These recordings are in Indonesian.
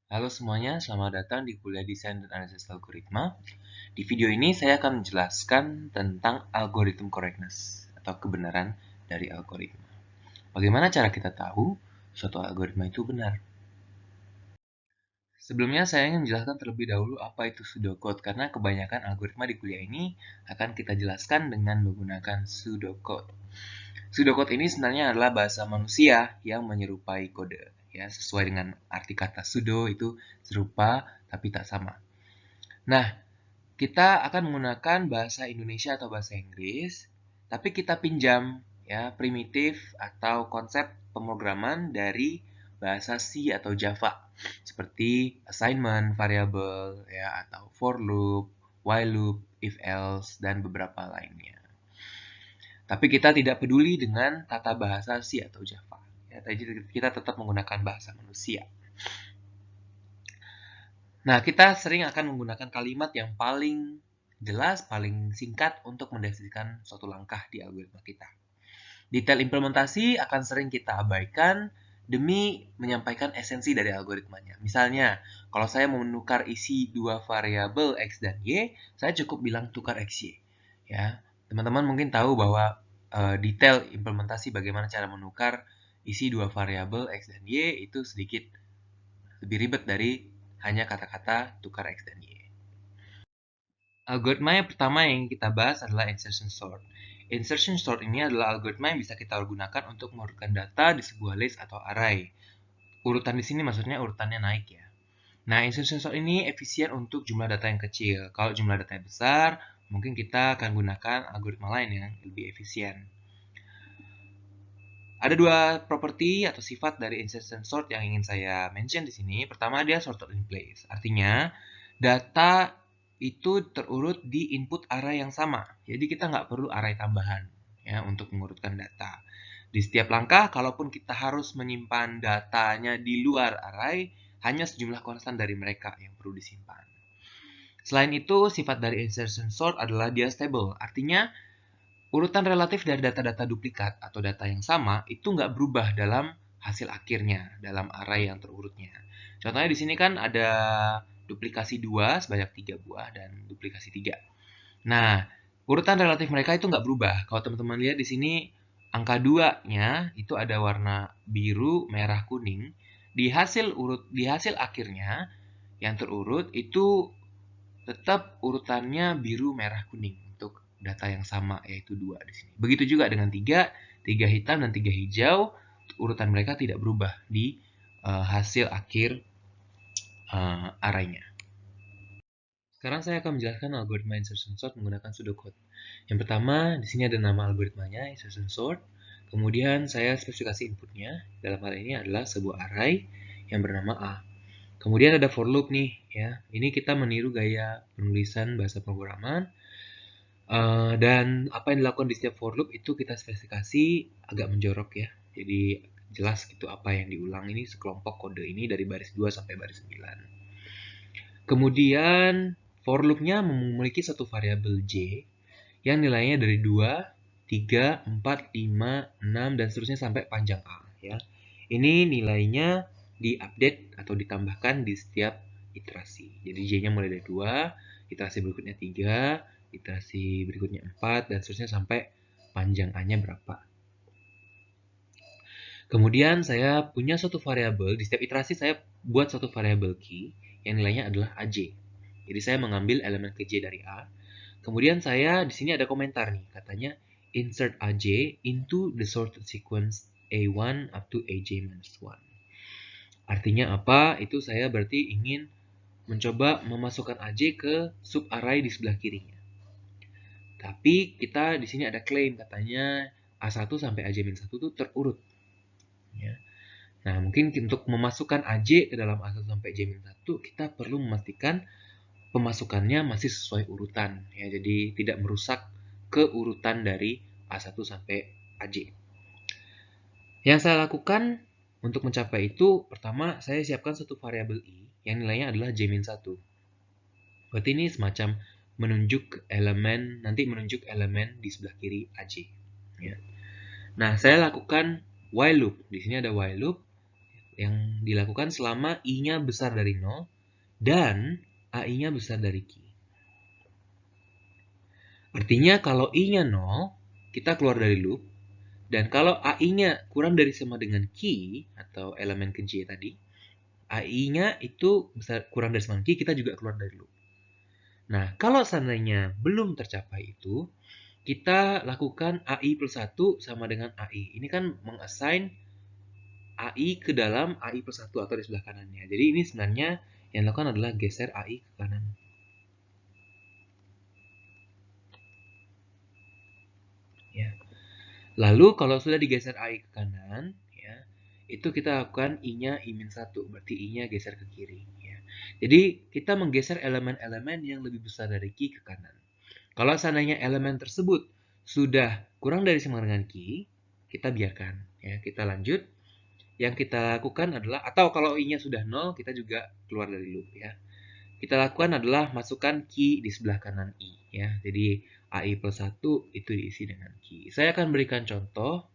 Halo semuanya, selamat datang di kuliah Desain dan Analisis Algoritma. Di video ini saya akan menjelaskan tentang algorithm correctness atau kebenaran dari algoritma. Bagaimana cara kita tahu suatu algoritma itu benar? Sebelumnya saya ingin menjelaskan terlebih dahulu apa itu pseudocode karena kebanyakan algoritma di kuliah ini akan kita jelaskan dengan menggunakan pseudocode. Pseudocode ini sebenarnya adalah bahasa manusia yang menyerupai kode, ya sesuai dengan arti kata pseudo itu serupa tapi tak sama. Nah, kita akan menggunakan bahasa Indonesia atau bahasa Inggris, tapi kita pinjam ya primitif atau konsep pemrograman dari bahasa C atau Java, seperti assignment, variable, ya atau for loop, while loop, if else, dan beberapa lainnya. Tapi kita tidak peduli dengan tata bahasa C atau Java. Ya, kita tetap menggunakan bahasa manusia. Nah, kita sering akan menggunakan kalimat yang paling jelas, paling singkat untuk mendeskripsikan suatu langkah di algoritma kita. Detail implementasi akan sering kita abaikan demi menyampaikan esensi dari algoritmanya. Misalnya, kalau saya mau menukar isi dua variabel X dan Y, saya cukup bilang tukar XY. Ya, teman-teman mungkin tahu bahwa detail implementasi bagaimana cara menukar isi dua variabel X dan Y itu sedikit lebih ribet dari hanya kata-kata tukar X dan Y. Algoritma yang pertama yang kita bahas adalah insertion sort. Insertion sort ini adalah algoritma yang bisa kita gunakan untuk mengurutkan data di sebuah list atau array. Urutan di sini maksudnya urutannya naik ya. Nah, insertion sort ini efisien untuk jumlah data yang kecil. Kalau jumlah data yang besar, mungkin kita akan gunakan algoritma lain yang lebih efisien. Ada dua properti atau sifat dari insertion sort yang ingin saya mention di sini. Pertama, dia sorted in place. Artinya, data itu terurut di input array yang sama. Jadi kita nggak perlu array tambahan ya untuk mengurutkan data. Di setiap langkah, kalaupun kita harus menyimpan datanya di luar array, hanya sejumlah konstan dari mereka yang perlu disimpan. Selain itu, sifat dari insertion sort adalah dia stable. Artinya, urutan relatif dari data-data duplikat atau data yang sama itu nggak berubah dalam hasil akhirnya, dalam array yang terurutnya. Contohnya di sini kan ada duplikasi 2 sebanyak 3 buah dan duplikasi 3. Nah, urutan relatif mereka itu nggak berubah. Kalau teman-teman lihat di sini, angka 2-nya itu ada warna biru, merah, kuning. Di hasil akhirnya yang terurut itu tetap urutannya biru, merah, kuning untuk data yang sama yaitu 2 di sini. Begitu juga dengan 3, 3 hitam dan 3 hijau, urutan mereka tidak berubah di hasil akhir arraynya. Sekarang saya akan menjelaskan algoritma insertion sort menggunakan pseudocode. Yang pertama, di sini ada nama algoritmanya, insertion sort. Kemudian saya spesifikasi inputnya, dalam hal ini adalah sebuah array yang bernama A. Kemudian ada for loop nih, ya. Ini kita meniru gaya penulisan bahasa pemrograman. Dan apa yang dilakukan di setiap for loop itu kita spesifikasi agak menjorok ya. Jadi jelas gitu apa yang diulang ini sekelompok kode ini dari baris 2 sampai baris 9. Kemudian for loop-nya memiliki satu variabel J yang nilainya dari 2, 3, 4, 5, 6 dan seterusnya sampai panjang A ya. Ini nilainya diupdate atau ditambahkan di setiap iterasi. Jadi J-nya mulai dari 2, iterasi berikutnya 3, iterasi berikutnya 4 dan seterusnya sampai panjang A-nya berapa. Kemudian saya punya suatu variabel, di setiap iterasi saya buat suatu variabel key yang nilainya adalah AJ. Jadi saya mengambil elemen KJ dari A. Kemudian saya di sini ada komentar nih, katanya insert AJ into the sorted sequence A1 up to AJ-1. Artinya apa? Itu saya berarti ingin mencoba memasukkan AJ ke sub array di sebelah kirinya. Tapi kita di sini ada klaim katanya A1 sampai AJ-1 itu terurut. Ya. Nah, mungkin untuk memasukkan AJ ke dalam A1 sampai J-1, kita perlu memastikan pemasukannya masih sesuai urutan. Ya, jadi tidak merusak keurutan dari A1 sampai AJ. Yang saya lakukan untuk mencapai itu, pertama saya siapkan satu variabel I yang nilainya adalah J-1. Berarti ini semacam nanti menunjuk elemen di sebelah kiri AJ. Ya. Nah, saya lakukan while loop. Di sini ada while loop. yang dilakukan selama I-nya besar dari 0 dan AI-nya besar dari Q. Artinya kalau I-nya 0, kita keluar dari loop. Dan kalau AI-nya kurang dari sama dengan Q, atau elemen ke J tadi, AI-nya itu kurang dari sama dengan Q, kita juga keluar dari loop. Nah, kalau seandainya belum tercapai itu, kita lakukan AI plus 1 sama dengan AI. Ini kan mengassign AI ke dalam AI plus 1 atau di sebelah kanannya. Jadi ini sebenarnya yang dilakukan adalah geser AI ke kanan. Ya. Lalu kalau sudah digeser AI ke kanan, ya, itu kita lakukan I-nya I-1, berarti I-nya geser ke kiri. Ya. Jadi kita menggeser elemen-elemen yang lebih besar dari Q ke kanan. Kalau seandainya elemen tersebut sudah kurang dari sama dengan Q, kita biarkan. Ya, kita lanjut. Yang kita lakukan adalah, atau kalau I-nya sudah 0, kita juga keluar dari loop. Ya. Kita lakukan adalah masukkan Q di sebelah kanan I. Ya. Jadi AI plus 1 itu diisi dengan Q. Saya akan berikan contoh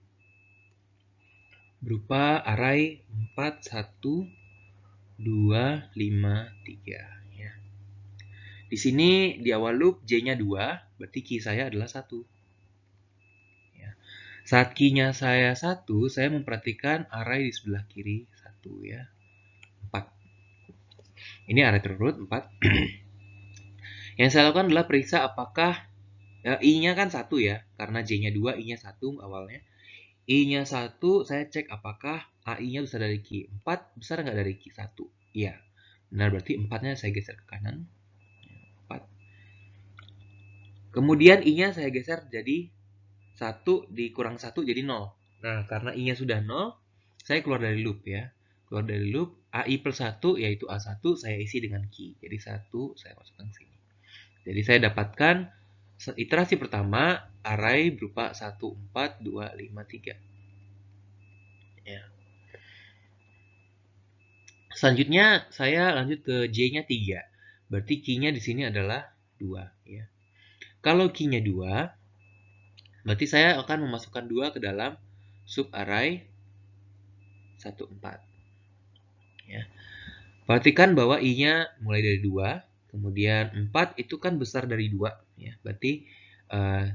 berupa array 4, 1, 2, 5, 3. Ya. Di sini di awal loop J-nya 2, berarti Q saya adalah 1. Ya. Saat Q-nya saya 1, saya memperhatikan array di sebelah kiri 1 ya. 4. Ini array terurut 4. Yang saya lakukan adalah periksa apakah I-nya kan 1 ya, karena J-nya 2, I-nya 1 awalnya. I-nya 1, saya cek apakah AI-nya besar dari Q. 4 besar nggak dari Q? 1. Iya. Benar, berarti 4-nya saya geser ke kanan. 4. Kemudian I-nya saya geser jadi 1 dikurang 1 jadi 0. Nah, karena I-nya sudah 0, saya keluar dari loop ya. Keluar dari loop, AI plus 1 yaitu A1 saya isi dengan Q. Jadi 1 saya masukkan ke sini. Jadi saya dapatkan iterasi pertama array berupa 1, 4, 2, 5, 3. Ya. Selanjutnya saya lanjut ke J-nya 3. Berarti Q-nya di sini adalah 2 ya. Kalau Q-nya 2, berarti saya akan memasukkan 2 ke dalam sub array 1, 4. Ya. Perhatikan bahwa I-nya mulai dari 2, kemudian 4 itu kan besar dari 2 ya. Berarti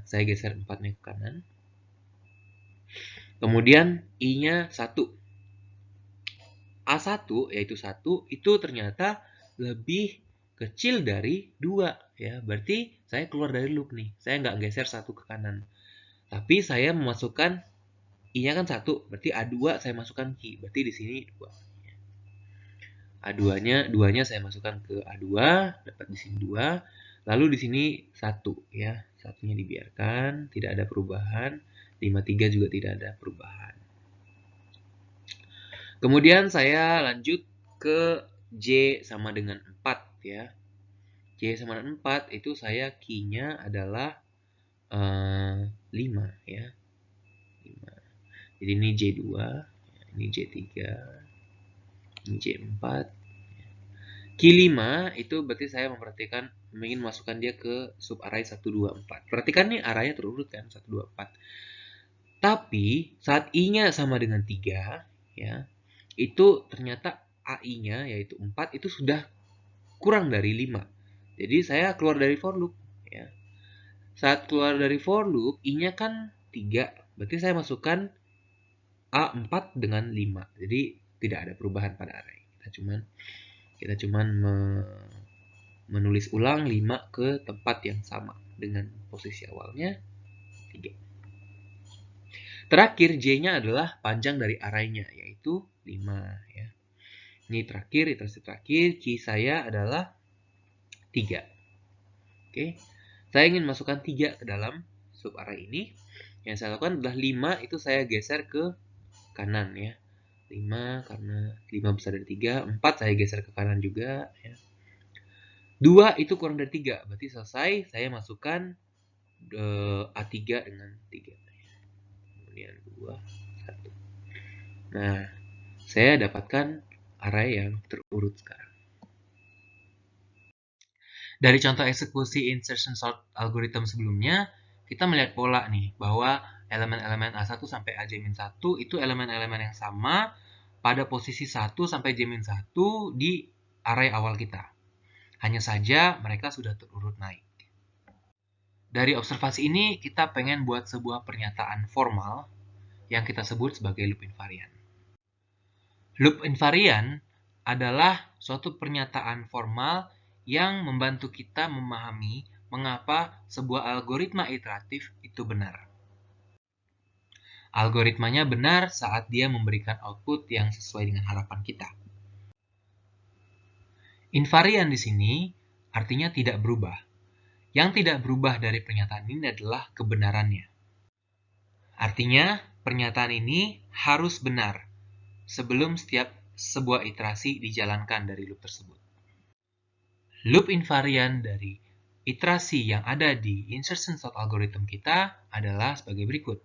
saya geser 4-nya ke kanan. Kemudian I-nya 1. A1 yaitu 1 itu ternyata lebih kecil dari 2 ya. Berarti saya keluar dari loop nih. Saya nggak geser 1 ke kanan. Tapi saya memasukkan I-nya kan 1, berarti A2 saya masukkan Q. Berarti di sini 2. A2-nya saya masukkan ke A2, dapat di sini 2. Lalu di sini 1 ya. Satunya dibiarkan, tidak ada perubahan. 53 juga tidak ada perubahan. Kemudian saya lanjut ke J sama dengan 4 ya. J sama dengan 4 itu saya Q-nya adalah 5 ya. 5. Jadi ini J2, ini J3, ini J4. Q5 itu berarti saya memperhatikan ingin masukkan dia ke sub array 1, 2, 4. Perhatikan nih arahnya terurut kan 1, 2, 4. Tapi saat I-nya sama dengan 3 ya, itu ternyata AI-nya yaitu 4 itu sudah kurang dari 5. Jadi saya keluar dari for loop ya. Saat keluar dari for loop, I-nya kan 3. Berarti saya masukkan A4 dengan 5. Jadi tidak ada perubahan pada array. Kita cuman menulis ulang 5 ke tempat yang sama dengan posisi awalnya 3. Terakhir J-nya adalah panjang dari array-nya yaitu 5 ya. Ini terakhir, iterasi terakhir, Q saya adalah 3. Oke. Saya ingin masukkan 3 ke dalam sub array ini. Yang saya lakukan adalah 5 itu saya geser ke kanan ya. 5 karena 5 besar dari 3. 4 saya geser ke kanan juga ya. 2 itu kurang dari 3. Berarti selesai. Saya masukkan A3 dengan 3. Kemudian 2, 1. Nah, saya dapatkan array yang terurut sekarang. Dari contoh eksekusi insertion sort algorithm sebelumnya, kita melihat pola nih, bahwa elemen-elemen A1 sampai AJ-1 itu elemen-elemen yang sama, pada posisi 1 sampai J-1 di array awal kita. Hanya saja mereka sudah terurut naik. Dari observasi ini, kita pengen buat sebuah pernyataan formal yang kita sebut sebagai loop invariant. Loop invariant adalah suatu pernyataan formal yang membantu kita memahami mengapa sebuah algoritma iteratif itu benar. Algoritmanya benar saat dia memberikan output yang sesuai dengan harapan kita. Invariant di sini artinya tidak berubah. Yang tidak berubah dari pernyataan ini adalah kebenarannya. Artinya, pernyataan ini harus benar sebelum setiap sebuah iterasi dijalankan dari loop tersebut. Loop invariant dari iterasi yang ada di insertion sort algorithm kita adalah sebagai berikut.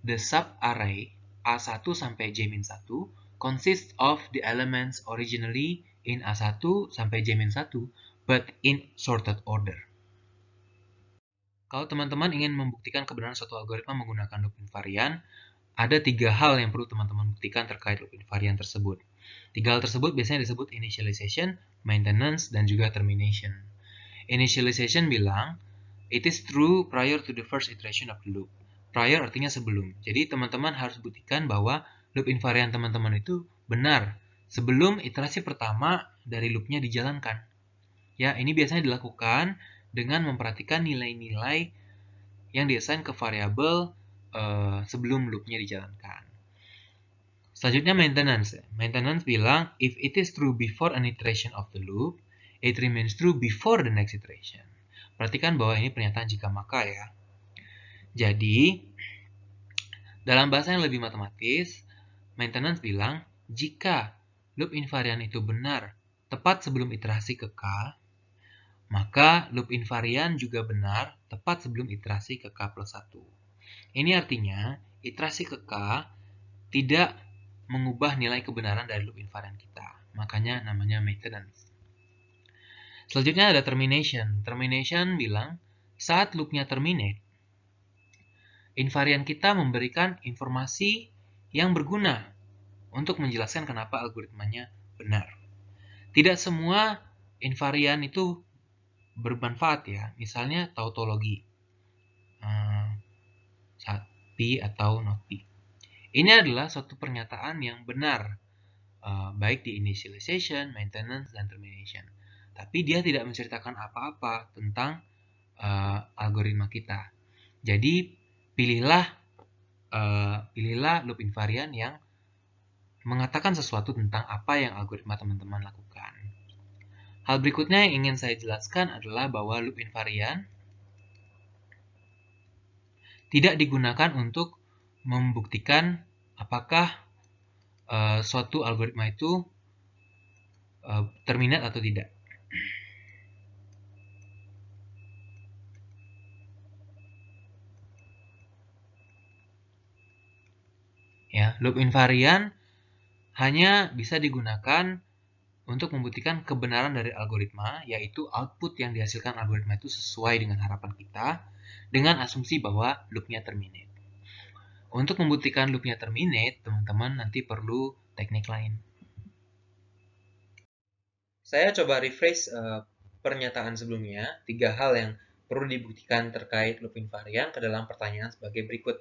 The subarray A1 sampai J-1 consists of the elements originally in A1 sampai J-1 but in sorted order. Kalau teman-teman ingin membuktikan kebenaran suatu algoritma menggunakan loop invariant, ada 3 hal yang perlu teman-teman buktikan terkait loop invariant tersebut. 3 hal tersebut biasanya disebut initialization, maintenance, dan juga termination. Initialization bilang, it is true prior to the first iteration of the loop. Prior artinya sebelum. Jadi teman-teman harus buktikan bahwa loop invariant teman-teman itu benar sebelum iterasi pertama dari loopnya dijalankan. Ya, ini biasanya dilakukan dengan memperhatikan nilai-nilai yang diassign ke variabel sebelum loopnya dijalankan. Selanjutnya maintenance. Maintenance bilang, if it is true before an iteration of the loop, it remains true before the next iteration. Perhatikan bahwa ini pernyataan jika maka ya. Jadi, dalam bahasa yang lebih matematis, maintenance bilang, jika loop invariant itu benar tepat sebelum iterasi ke K, maka loop invariant juga benar tepat sebelum iterasi ke K plus 1. Ini artinya, iterasi ke K tidak mengubah nilai kebenaran dari loop invariant kita. Makanya namanya maintenance. Selanjutnya ada termination. Termination bilang, saat loopnya terminate, invariant kita memberikan informasi yang berguna untuk menjelaskan kenapa algoritmanya benar. Tidak semua invariant itu bermanfaat ya, misalnya tautologi, P atau not P. Ini adalah suatu pernyataan yang benar, baik di initialization, maintenance, dan termination. Tapi dia tidak menceritakan apa-apa tentang algoritma kita. Jadi pilihlah loop invariant yang mengatakan sesuatu tentang apa yang algoritma teman-teman lakukan. Hal berikutnya yang ingin saya jelaskan adalah bahwa loop invariant tidak digunakan untuk membuktikan apakah suatu algoritma itu terminate atau tidak. Ya, loop invariant hanya bisa digunakan untuk membuktikan kebenaran dari algoritma, yaitu output yang dihasilkan algoritma itu sesuai dengan harapan kita, dengan asumsi bahwa loopnya terminate. Untuk membuktikan loopnya terminate, teman-teman nanti perlu teknik lain. Saya coba refresh pernyataan sebelumnya, 3 hal yang perlu dibuktikan terkait loop invariant ke dalam pertanyaan sebagai berikut.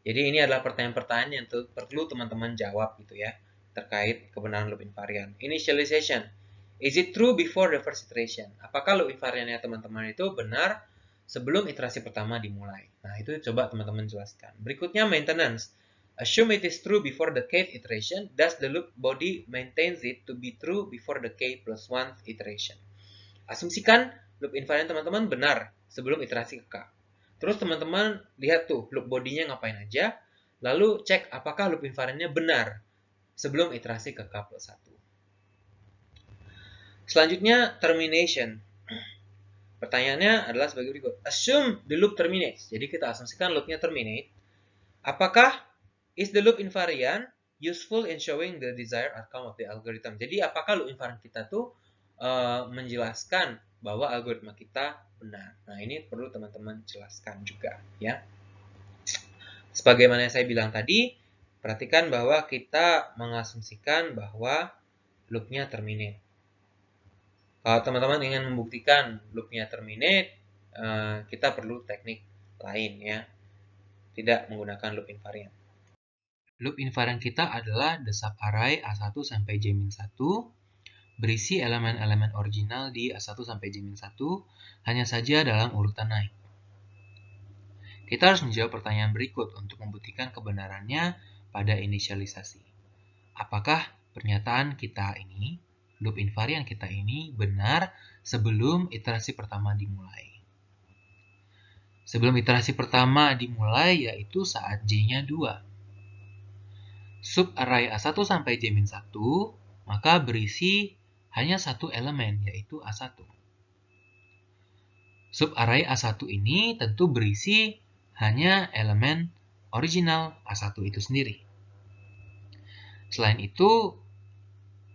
Jadi ini adalah pertanyaan-pertanyaan yang perlu teman-teman jawab gitu ya, terkait kebenaran loop invariant. Initialization. Is it true before the first iteration? Apakah loop invariantnya teman-teman itu benar sebelum iterasi pertama dimulai? Nah, itu coba teman-teman jelaskan. Berikutnya maintenance. Assume it is true before the kth iteration, thus the loop body maintains it to be true before the k plus 1th iteration. Asumsikan loop invariant teman-teman benar sebelum iterasi ke K. Terus teman-teman lihat tuh loop bodinya ngapain aja, lalu cek apakah loop invariantnya benar sebelum iterasi ke K plus 1. Selanjutnya, termination. Pertanyaannya adalah sebagai berikut. Assume the loop terminates. Jadi kita asumsikan loopnya terminate. Apakah is the loop invariant useful in showing the desired outcome of the algorithm? Jadi apakah loop invariant kita tuh menjelaskan bahwa algoritma kita benar. Nah, ini perlu teman-teman jelaskan juga ya. Sebagaimana yang saya bilang tadi, perhatikan bahwa kita mengasumsikan bahwa loopnya terminate. Kalau teman-teman ingin membuktikan loopnya terminate, kita perlu teknik lain ya, tidak menggunakan loop invariant. Loop invariant kita adalah the subarray A1 sampai J-1 berisi elemen-elemen original di A1 sampai J-1 hanya saja dalam urutan naik. Kita harus menjawab pertanyaan berikut untuk membuktikan kebenarannya pada inisialisasi. Apakah pernyataan kita ini, loop invariant kita ini, benar sebelum iterasi pertama dimulai? Sebelum iterasi pertama dimulai, yaitu saat J-nya 2. Subarray A1 sampai J-1, maka berisi hanya satu elemen, yaitu A1. Subarray A1 ini tentu berisi hanya elemen original A1 itu sendiri. Selain itu,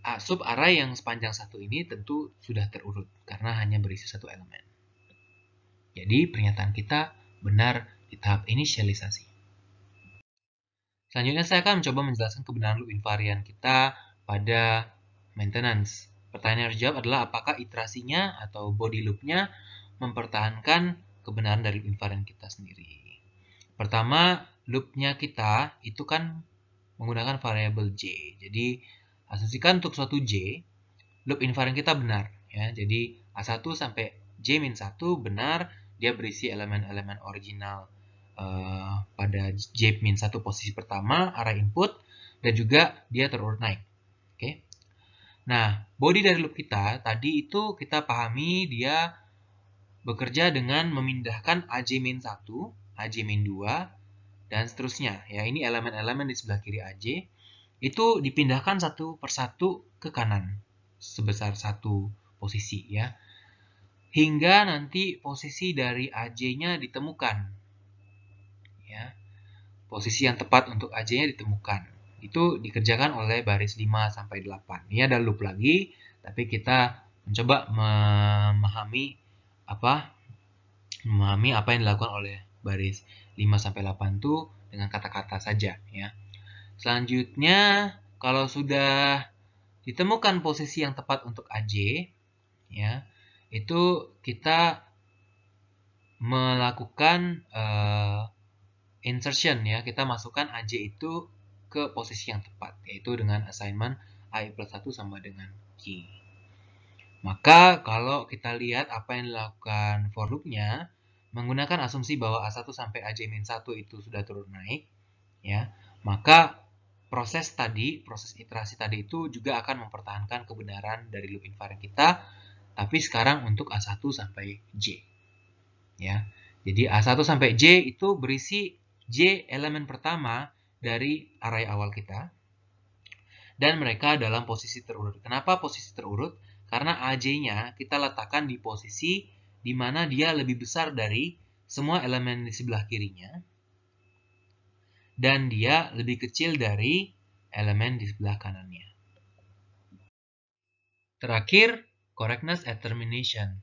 subarray yang sepanjang 1 ini tentu sudah terurut, karena hanya berisi satu elemen. Jadi, pernyataan kita benar di tahap inisialisasi. Selanjutnya, saya akan mencoba menjelaskan kebenaran loop invariant kita pada maintenance. Pertanyaan yang harus dijawab adalah apakah iterasinya atau body loop-nya mempertahankan kebenaran dari loop invariant kita sendiri. Pertama, loop-nya kita itu kan menggunakan variabel J. Jadi, asumsikan untuk suatu J, loop invariant kita benar. Ya. Jadi, A1 sampai J-1 benar, dia berisi elemen-elemen original pada J-1 posisi pertama, array input, dan juga dia terurut naik. Oke. Nah, body dari loop kita, tadi itu kita pahami dia bekerja dengan memindahkan AJ-1, AJ-2, dan seterusnya. Ya, ini elemen-elemen di sebelah kiri AJ, itu dipindahkan satu persatu ke kanan, sebesar satu posisi. Ya, hingga nanti posisi dari AJ-nya ditemukan. Ya, posisi yang tepat untuk AJ-nya ditemukan. Itu dikerjakan oleh baris 5 sampai 8. Ini ada loop lagi, tapi kita mencoba memahami apa yang dilakukan oleh baris 5 sampai 8 itu dengan kata-kata saja ya. Selanjutnya, kalau sudah ditemukan posisi yang tepat untuk AJ ya, itu kita melakukan insertion ya, kita masukkan AJ itu ke posisi yang tepat, yaitu dengan assignment I plus 1 sama dengan Q. Maka kalau kita lihat apa yang dilakukan for loop-nya, menggunakan asumsi bahwa A1 sampai AJ-1 itu sudah turun naik, ya, maka proses iterasi tadi itu juga akan mempertahankan kebenaran dari loop invariant kita, tapi sekarang untuk A1 sampai J. Ya. Jadi A1 sampai J itu berisi J elemen pertama dari array awal kita, dan mereka dalam posisi terurut. Kenapa posisi terurut? Karena AJ-nya kita letakkan di posisi di mana dia lebih besar dari semua elemen di sebelah kirinya, dan dia lebih kecil dari elemen di sebelah kanannya. Terakhir, correctness at termination.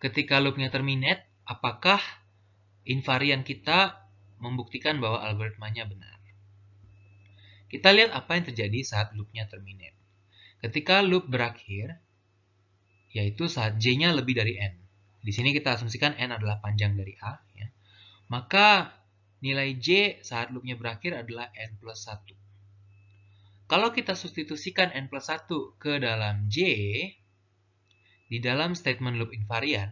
Ketika loopnya terminate, apakah invariant kita membuktikan bahwa algoritmanya benar? Kita lihat apa yang terjadi saat loopnya terminate. Ketika loop berakhir, yaitu saat J-nya lebih dari N. Di sini kita asumsikan N adalah panjang dari A. Ya. Maka nilai J saat loopnya berakhir adalah N plus 1. Kalau kita substitusikan N plus 1 ke dalam J, di dalam statement loop invariant,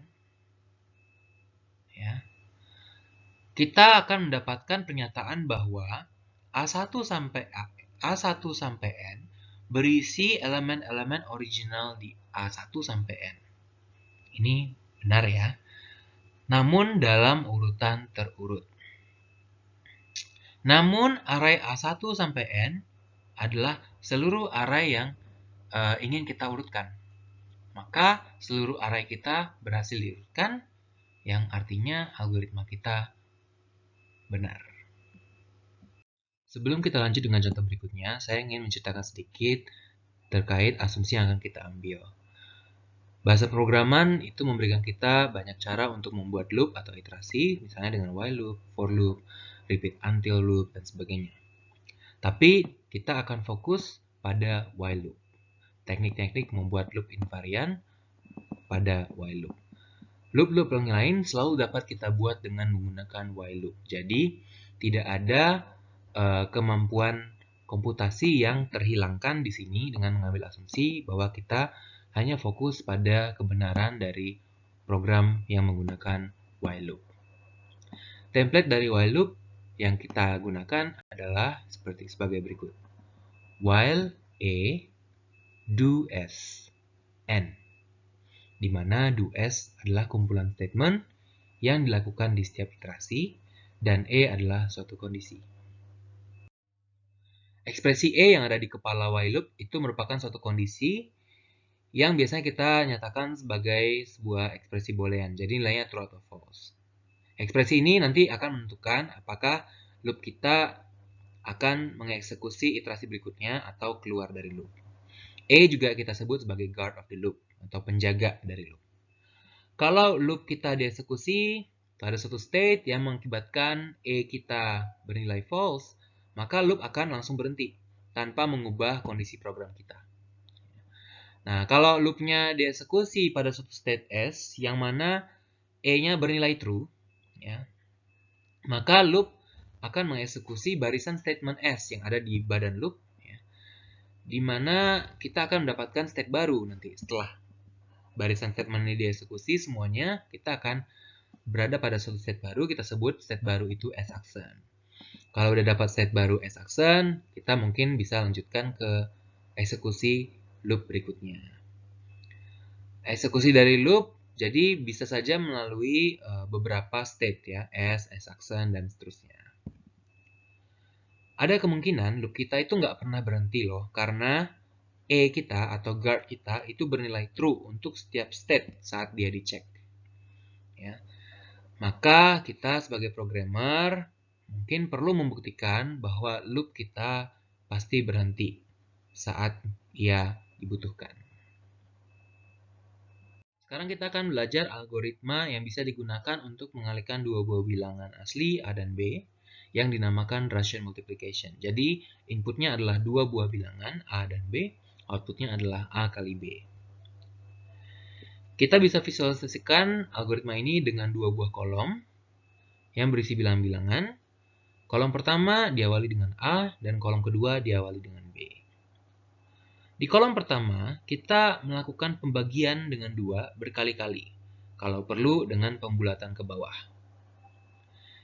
ya, kita akan mendapatkan pernyataan bahwa A1 sampai N berisi elemen-elemen original di A1 sampai N. Ini benar ya. Namun dalam urutan terurut. Namun array A1 sampai N adalah seluruh array yang ingin kita urutkan. Maka seluruh array kita berhasil diurutkan, yang artinya algoritma kita benar. Sebelum kita lanjut dengan contoh berikutnya, saya ingin menceritakan sedikit terkait asumsi yang akan kita ambil. Bahasa programan itu memberikan kita banyak cara untuk membuat loop atau iterasi, misalnya dengan while loop, for loop, repeat until loop, dan sebagainya. Tapi kita akan fokus pada while loop. Teknik-teknik membuat loop invarian pada while loop. Loop-loop yang lain selalu dapat kita buat dengan menggunakan while loop. Jadi, tidak ada kemampuan komputasi yang terhilangkan di sini dengan mengambil asumsi bahwa kita hanya fokus pada kebenaran dari program yang menggunakan while loop. Template dari while loop yang kita gunakan adalah sebagai berikut. While A, do S, N. Di mana do S adalah kumpulan statement yang dilakukan di setiap iterasi, dan E adalah suatu kondisi. Ekspresi E yang ada di kepala while loop itu merupakan suatu kondisi yang biasanya kita nyatakan sebagai sebuah ekspresi boolean, jadi nilainya true atau false. Ekspresi ini nanti akan menentukan apakah loop kita akan mengeksekusi iterasi berikutnya atau keluar dari loop. E juga kita sebut sebagai guard of the loop atau penjaga dari loop. Kalau loop kita dieksekusi, ada suatu state yang mengakibatkan E kita bernilai false, maka loop akan langsung berhenti tanpa mengubah kondisi program kita. Nah, kalau loopnya dieksekusi pada suatu state S yang mana E-nya bernilai true, ya, maka loop akan mengeksekusi barisan statement S yang ada di badan loop, ya, di mana kita akan mendapatkan state baru nanti setelah barisan statement ini dieksekusi semuanya, kita akan berada pada suatu state baru, kita sebut state baru itu S action. Kalau udah dapat state baru S action, kita mungkin bisa lanjutkan ke eksekusi loop berikutnya. Eksekusi dari loop jadi bisa saja melalui beberapa state ya, S action, dan seterusnya. Ada kemungkinan loop kita itu nggak pernah berhenti loh, karena E kita atau guard kita itu bernilai true untuk setiap state saat dia dicek. Ya. Maka kita sebagai programmer mungkin perlu membuktikan bahwa loop kita pasti berhenti saat ia dibutuhkan. Sekarang kita akan belajar algoritma yang bisa digunakan untuk mengalihkan dua buah bilangan asli A dan B yang dinamakan Russian multiplication. Jadi inputnya adalah dua buah bilangan A dan B, outputnya adalah A kali B. Kita bisa visualisasikan algoritma ini dengan dua buah kolom yang berisi bilangan-bilangan. Kolom pertama diawali dengan A dan kolom kedua diawali dengan B. Di kolom pertama, kita melakukan pembagian dengan 2 berkali-kali, kalau perlu dengan pembulatan ke bawah.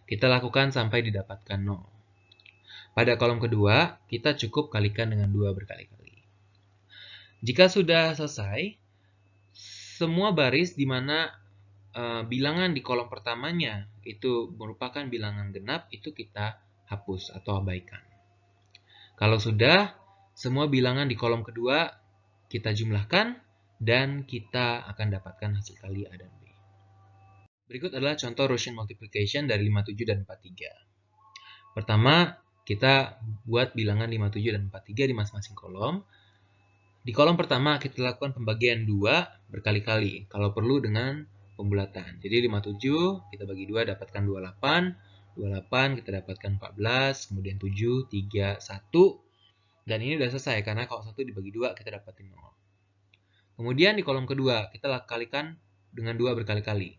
Kita lakukan sampai didapatkan 0. Pada kolom kedua, kita cukup kalikan dengan 2 berkali-kali. Jika sudah selesai, semua baris di mana bilangan di kolom pertamanya itu merupakan bilangan genap, itu kita hapus atau abaikan. Kalau sudah, semua bilangan di kolom kedua kita jumlahkan dan kita akan dapatkan hasil kali A dan B. Berikut adalah contoh Russian multiplication dari 57 dan 43. Pertama, kita buat bilangan 57 dan 43 di masing-masing kolom. Di kolom pertama kita lakukan pembagian 2 berkali-kali, kalau perlu dengan pembulatan. Jadi 57 kita bagi 2 dapatkan 28, 28 kita dapatkan 14, kemudian 7, 3, 1. Dan ini udah selesai karena kalau 1 dibagi 2 kita dapatin 0. Kemudian di kolom kedua kita kalikan dengan 2 berkali-kali.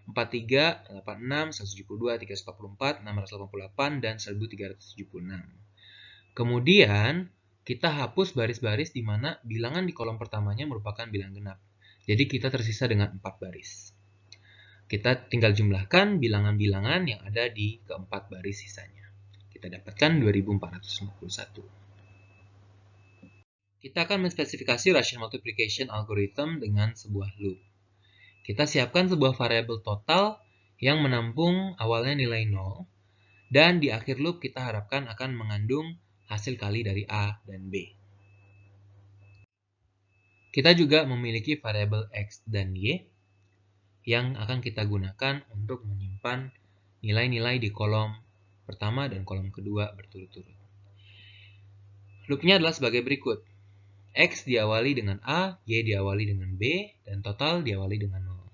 43, 86, 172, 344, 688, dan 1376. Kemudian kita hapus baris-baris di mana bilangan di kolom pertamanya merupakan bilangan genap. Jadi kita tersisa dengan 4 baris. Kita tinggal jumlahkan bilangan-bilangan yang ada di keempat baris sisanya. Kita dapatkan 2451. Kita akan menspesifikasi Russian multiplication algorithm dengan sebuah loop. Kita siapkan sebuah variabel total yang menampung awalnya nilai 0, dan di akhir loop kita harapkan akan mengandung hasil kali dari A dan B. Kita juga memiliki variabel X dan Y yang akan kita gunakan untuk menyimpan nilai-nilai di kolom pertama dan kolom kedua berturut-turut. Loopnya adalah sebagai berikut. X diawali dengan A, Y diawali dengan B, dan total diawali dengan 0.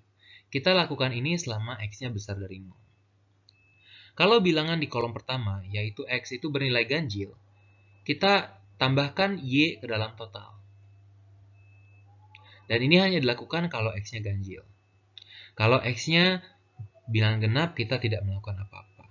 Kita lakukan ini selama X-nya besar dari 0. Kalau bilangan di kolom pertama, yaitu X itu bernilai ganjil, kita tambahkan Y ke dalam total. Dan ini hanya dilakukan kalau X-nya ganjil. Kalau X-nya bilangan genap, kita tidak melakukan apa-apa.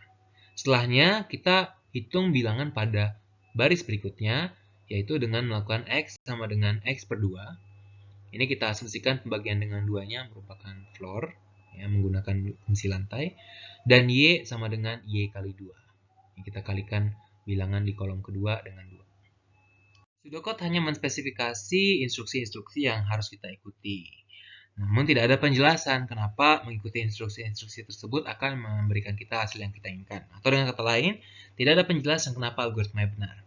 Setelahnya, kita hitung bilangan pada baris berikutnya, yaitu dengan melakukan X sama dengan X per 2. Ini kita asumsikan pembagian dengan 2-nya merupakan floor, ya, menggunakan fungsi lantai. Dan Y sama dengan Y kali 2. Kita kalikan bilangan di kolom kedua dengan 2. Pseudocode hanya menspesifikasi instruksi-instruksi yang harus kita ikuti. Namun tidak ada penjelasan kenapa mengikuti instruksi-instruksi tersebut akan memberikan kita hasil yang kita inginkan. Atau dengan kata lain, tidak ada penjelasan kenapa algoritma benar.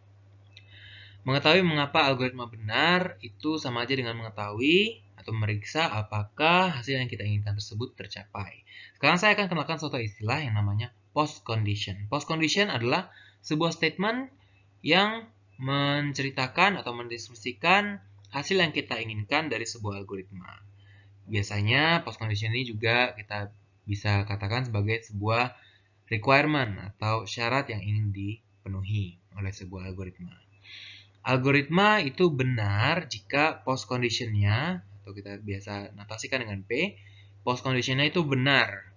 Mengetahui mengapa algoritma benar itu sama aja dengan mengetahui atau memeriksa apakah hasil yang kita inginkan tersebut tercapai. Sekarang saya akan kenalkan suatu istilah yang namanya post condition. Post condition adalah sebuah statement yang menceritakan atau mendeskripsikan hasil yang kita inginkan dari sebuah algoritma. Biasanya post condition ini juga kita bisa katakan sebagai sebuah requirement atau syarat yang ingin dipenuhi oleh sebuah algoritma. Algoritma itu benar jika post condition-nya, atau kita biasa notasikan dengan P, post condition-nya itu benar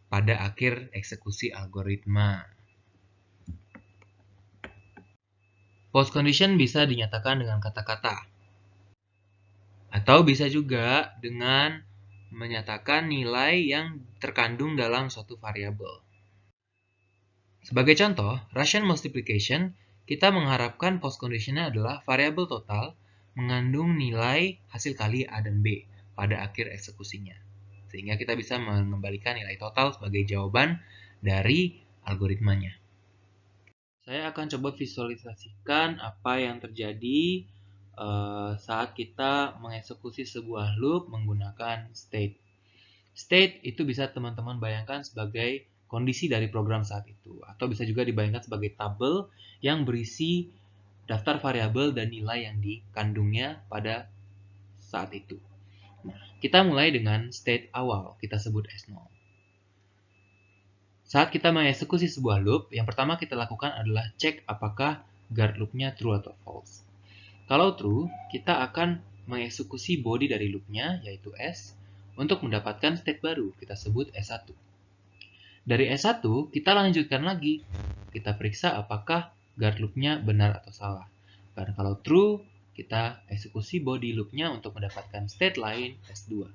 pada akhir eksekusi algoritma. Post condition bisa dinyatakan dengan kata-kata, atau bisa juga dengan menyatakan nilai yang terkandung dalam suatu variabel. Sebagai contoh, Russian multiplication, kita mengharapkan post condition-nya adalah variabel total mengandung nilai hasil kali A dan B pada akhir eksekusinya. Sehingga kita bisa mengembalikan nilai total sebagai jawaban dari algoritmanya. Saya akan coba visualisasikan apa yang terjadi saat kita mengeksekusi sebuah loop menggunakan state. State itu bisa teman-teman bayangkan sebagai kondisi dari program saat itu, atau bisa juga dibayangkan sebagai tabel yang berisi daftar variabel dan nilai yang dikandungnya pada saat itu. Nah, kita mulai dengan state awal, kita sebut S0. Saat kita mengeksekusi sebuah loop, yang pertama kita lakukan adalah cek apakah guard loop-nya true atau false. Kalau true, kita akan mengeksekusi body dari loop-nya, yaitu S, untuk mendapatkan state baru, kita sebut S1. Dari S1, kita lanjutkan lagi. Kita periksa apakah guard loop-nya benar atau salah. Karena kalau true, kita eksekusi body loop-nya untuk mendapatkan state lain S2.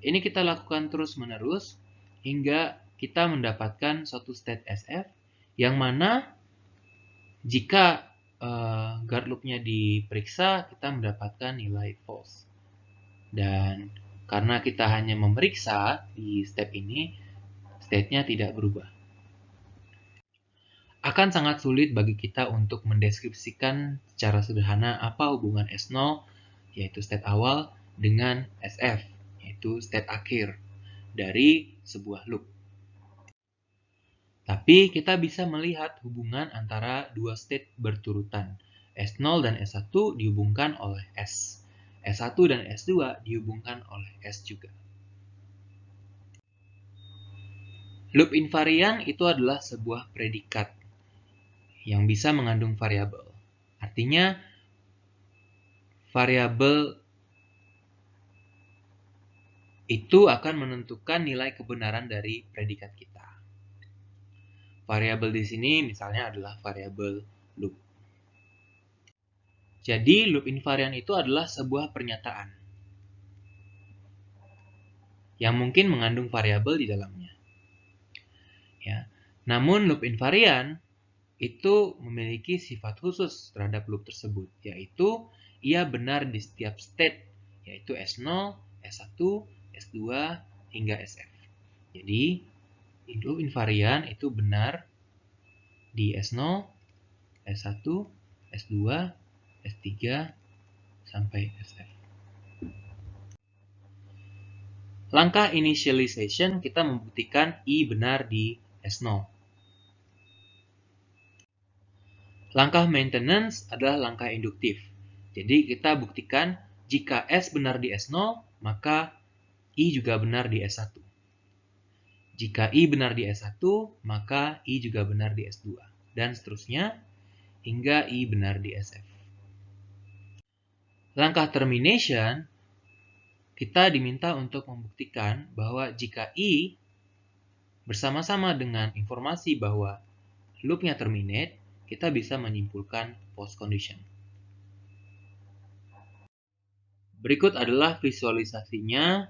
Ini kita lakukan terus-menerus hingga kita mendapatkan suatu state SF yang mana jika guard loop-nya diperiksa, kita mendapatkan nilai false. Dan karena kita hanya memeriksa di step ini, state-nya tidak berubah. Akan sangat sulit bagi kita untuk mendeskripsikan secara sederhana apa hubungan S0, yaitu state awal, dengan SF, yaitu state akhir dari sebuah loop. Tapi kita bisa melihat hubungan antara dua state berturutan. S0 dan S1 dihubungkan oleh S. S1 dan S2 dihubungkan oleh S juga. Loop invarian itu adalah sebuah predikat yang bisa mengandung variabel. Artinya, variabel itu akan menentukan nilai kebenaran dari predikat kita. Variabel di sini misalnya adalah variabel loop. Jadi, loop invarian itu adalah sebuah pernyataan yang mungkin mengandung variabel di dalamnya. Ya. Namun, loop invarian itu memiliki sifat khusus terhadap loop tersebut, yaitu ia benar di setiap state, yaitu S0, S1, S2, hingga SF. Jadi, loop invarian itu benar di S0, S1, S2, S3, sampai SF. Langkah initialization kita membuktikan I benar di S0. Langkah maintenance adalah langkah induktif. Jadi kita buktikan jika S benar di S0, maka I juga benar di S1. Jika I benar di S1, maka I juga benar di S2. Dan seterusnya, hingga I benar di SF. Langkah termination, kita diminta untuk membuktikan bahwa jika I bersama-sama dengan informasi bahwa loopnya terminate, kita bisa menyimpulkan post condition. Berikut adalah visualisasinya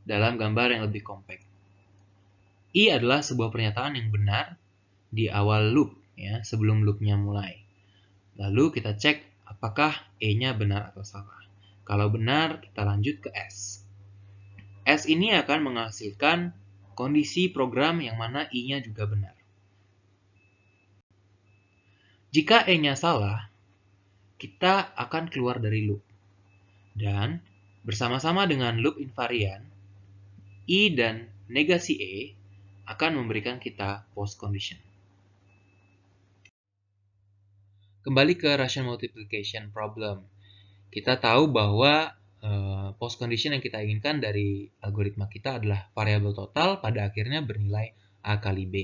dalam gambar yang lebih kompak. I adalah sebuah pernyataan yang benar di awal loop, ya, sebelum loopnya mulai. Lalu kita cek apakah E-nya benar atau salah. Kalau benar, kita lanjut ke S. S ini akan menghasilkan kondisi program yang mana I-nya juga benar. Jika E-nya salah, kita akan keluar dari loop. Dan bersama-sama dengan loop invarian, I dan negasi E akan memberikan kita post condition. Kembali ke rational multiplication problem. Kita tahu bahwa post condition yang kita inginkan dari algoritma kita adalah variabel total pada akhirnya bernilai A kali B.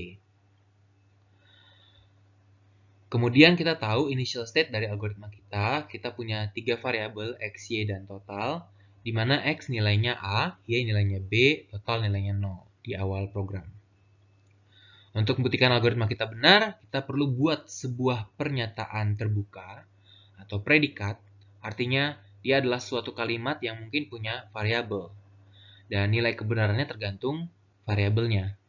Kemudian kita tahu initial state dari algoritma kita punya 3 variabel X, Y, dan total, di mana X nilainya A, Y nilainya B, total nilainya 0 di awal program. Untuk membuktikan algoritma kita benar, kita perlu buat sebuah pernyataan terbuka atau predikat, artinya dia adalah suatu kalimat yang mungkin punya variabel, dan nilai kebenarannya tergantung variabelnya.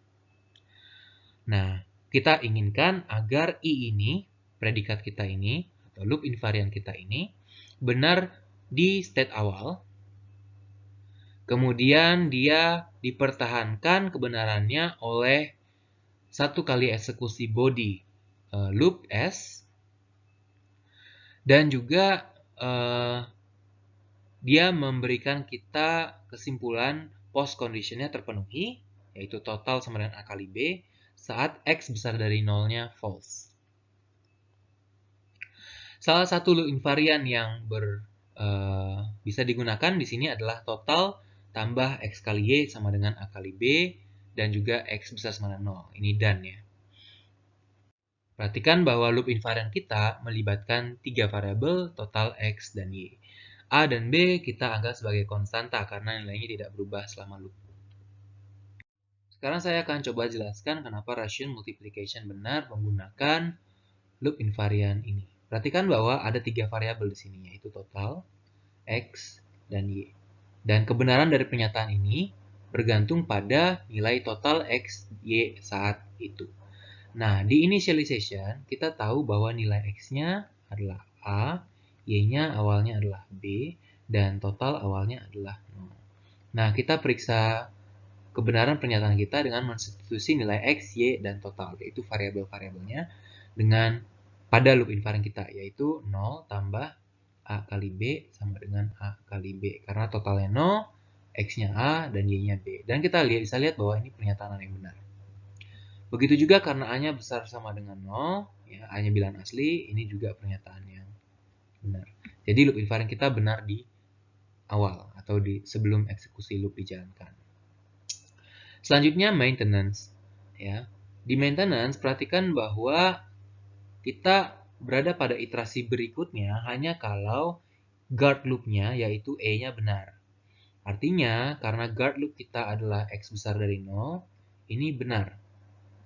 Nah, kita inginkan agar I ini, predikat kita ini, atau loop invariant kita ini, benar di state awal. Kemudian dia dipertahankan kebenarannya oleh satu kali eksekusi body loop S. Dan juga dia memberikan kita kesimpulan post conditionnya terpenuhi, yaitu total sama dengan A kali B, saat X besar dari 0-nya false. Salah satu loop invariant yang bisa digunakan di sini adalah total tambah X kali Y sama dengan A kali B, dan juga X besar sama dengan 0. Ini done ya. Perhatikan bahwa loop invariant kita melibatkan 3 variabel total X dan Y. A dan B kita anggap sebagai konstanta karena nilainya tidak berubah selama loop. Sekarang saya akan coba jelaskan kenapa rational multiplication benar menggunakan loop invariant ini. Perhatikan bahwa ada 3 variabel di sini, yaitu total, X, dan Y. Dan kebenaran dari pernyataan ini bergantung pada nilai total X, Y saat itu. Nah, di initialization, kita tahu bahwa nilai X-nya adalah A, Y-nya awalnya adalah B, dan total awalnya adalah 0. Nah, kita periksa kebenaran pernyataan kita dengan mensubstitusi nilai X, Y, dan total, yaitu variabel-variabelnya, dengan pada loop invariant kita, yaitu 0 tambah A kali B sama dengan A kali B. Karena totalnya 0, X-nya A, dan Y-nya B. Dan kita bisa lihat bahwa ini pernyataan yang benar. Begitu juga karena A-nya besar sama dengan 0, ya, A-nya bilangan asli, ini juga pernyataan yang benar. Jadi loop invariant kita benar di awal atau di sebelum eksekusi loop dijalankan. Selanjutnya maintenance, ya. Di maintenance perhatikan bahwa kita berada pada iterasi berikutnya hanya kalau guard loop-nya yaitu E-nya benar. Artinya karena guard loop kita adalah X besar dari 0, ini benar.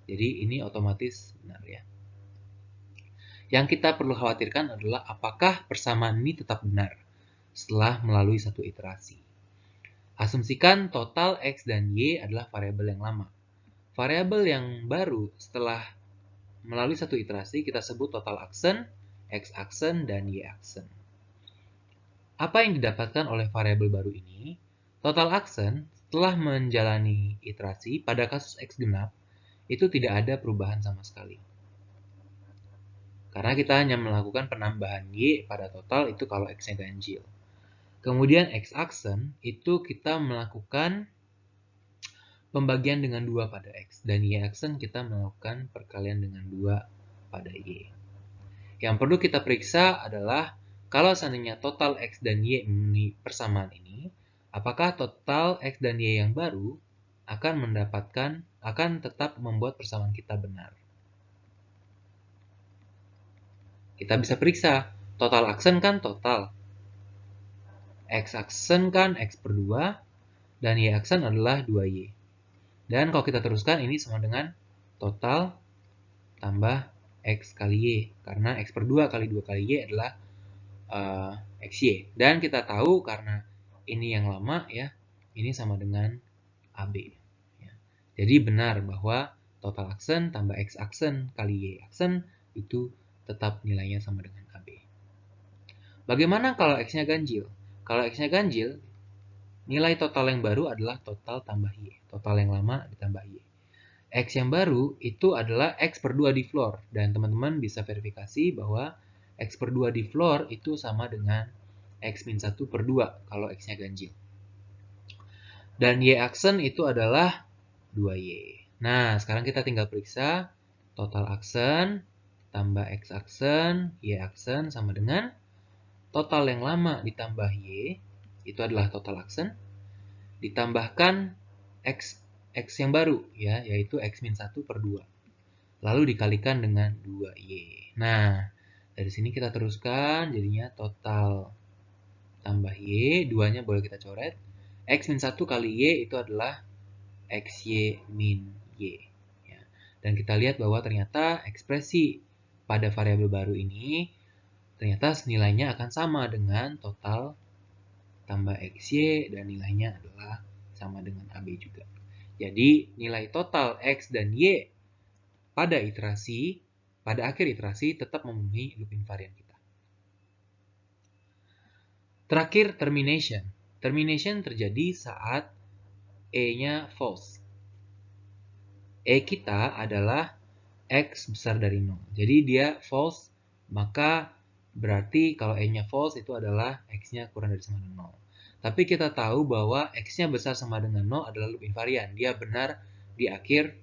Jadi ini otomatis benar ya. Yang kita perlu khawatirkan adalah apakah persamaan ini tetap benar setelah melalui satu iterasi. Asumsikan total X dan Y adalah variabel yang lama. Variabel yang baru setelah melalui satu iterasi kita sebut total aksen, X aksen, dan Y aksen. Apa yang didapatkan oleh variabel baru ini? Total aksen setelah menjalani iterasi pada kasus X genap itu tidak ada perubahan sama sekali. Karena kita hanya melakukan penambahan Y pada total itu kalau X-nya ganjil. Kemudian X aksen itu kita melakukan pembagian dengan 2 pada X. Dan Y aksen kita melakukan perkalian dengan 2 pada Y. Yang perlu kita periksa adalah kalau seandainya total X dan Y memenuhi persamaan ini, apakah total X dan Y yang baru akan tetap membuat persamaan kita benar. Kita bisa periksa, total aksen kan total. X aksen kan X per 2, dan Y aksen adalah 2Y. Dan kalau kita teruskan, ini sama dengan total tambah X kali Y. Karena X per 2 kali 2 kali Y adalah XY. Dan kita tahu karena ini yang lama ya, ini sama dengan AB. Ya. Jadi benar bahwa total aksen tambah X aksen kali Y aksen itu tetap nilainya sama dengan AB. Bagaimana kalau X-nya ganjil? Kalau X-nya ganjil, nilai total yang baru adalah total tambah Y. Total yang lama ditambah Y. X yang baru itu adalah X per 2 di floor. Dan teman-teman bisa verifikasi bahwa X per 2 di floor itu sama dengan X min 1 per 2 kalau X-nya ganjil. Dan Y aksen itu adalah 2Y. Nah, sekarang kita tinggal periksa total aksen tambah X aksen, Y aksen sama dengan total yang lama ditambah Y, itu adalah total aksen, ditambahkan X yang baru, ya, yaitu X min 1 per 2. Lalu dikalikan dengan 2Y. Nah, dari sini kita teruskan, jadinya total tambah Y, 2-nya boleh kita coret. X min 1 kali Y itu adalah XY min Y. Ya. Dan kita lihat bahwa ternyata ekspresi pada variabel baru ini ternyata nilainya akan sama dengan total tambah XY dan nilainya adalah sama dengan AB juga. Jadi nilai total X dan Y pada akhir iterasi tetap memenuhi loop invariant kita. Terakhir, termination. Termination terjadi saat E-nya false. E kita adalah X besar dari 0. Jadi dia false, maka berarti kalau E-nya false itu adalah X-nya kurang dari sama dengan 0. Tapi kita tahu bahwa X-nya besar sama dengan 0 adalah loop invariant. Dia benar di akhir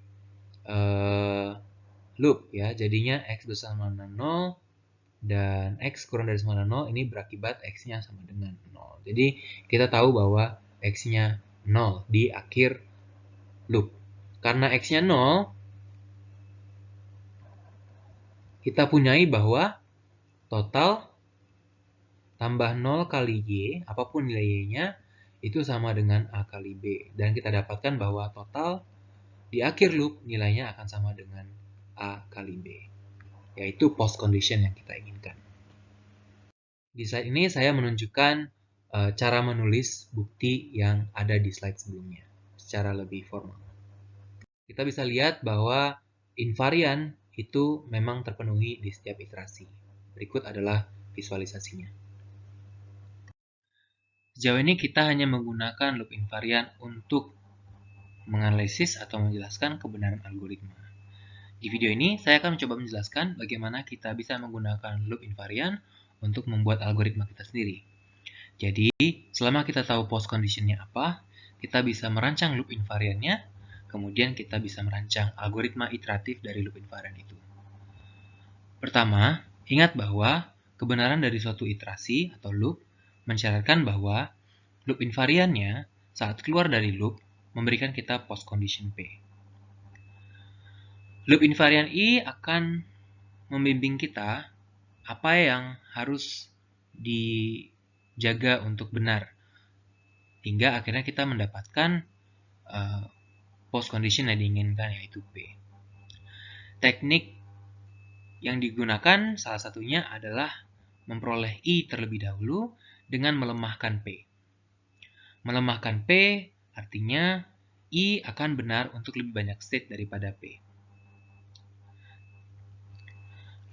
loop ya. Jadinya X besar sama dengan 0 dan X kurang dari sama dengan 0 ini berakibat X-nya sama dengan 0. Jadi kita tahu bahwa X-nya 0 di akhir loop. Karena X-nya 0, kita punyai bahwa total tambah 0 kali Y, apapun nilai Y-nya, itu sama dengan A kali B. Dan kita dapatkan bahwa total di akhir loop nilainya akan sama dengan A kali B. Yaitu post condition yang kita inginkan. Di slide ini saya menunjukkan cara menulis bukti yang ada di slide sebelumnya secara lebih formal. Kita bisa lihat bahwa invarian itu memang terpenuhi di setiap iterasi. Berikut adalah visualisasinya. Sejauh ini kita hanya menggunakan loop invariant untuk menganalisis atau menjelaskan kebenaran algoritma. Di video ini, saya akan mencoba menjelaskan bagaimana kita bisa menggunakan loop invariant untuk membuat algoritma kita sendiri. Jadi, selama kita tahu post condition-nya apa, kita bisa merancang loop invariant-nya, kemudian kita bisa merancang algoritma iteratif dari loop invariant itu. Pertama, ingat bahwa kebenaran dari suatu iterasi atau loop mensyaratkan bahwa loop invariant-nya saat keluar dari loop memberikan kita post condition P. Loop invariant I akan membimbing kita apa yang harus dijaga untuk benar, hingga akhirnya kita mendapatkan post condition yang diinginkan, yaitu P. Teknik yang digunakan salah satunya adalah memperoleh I terlebih dahulu dengan melemahkan P. Melemahkan P artinya I akan benar untuk lebih banyak state daripada P.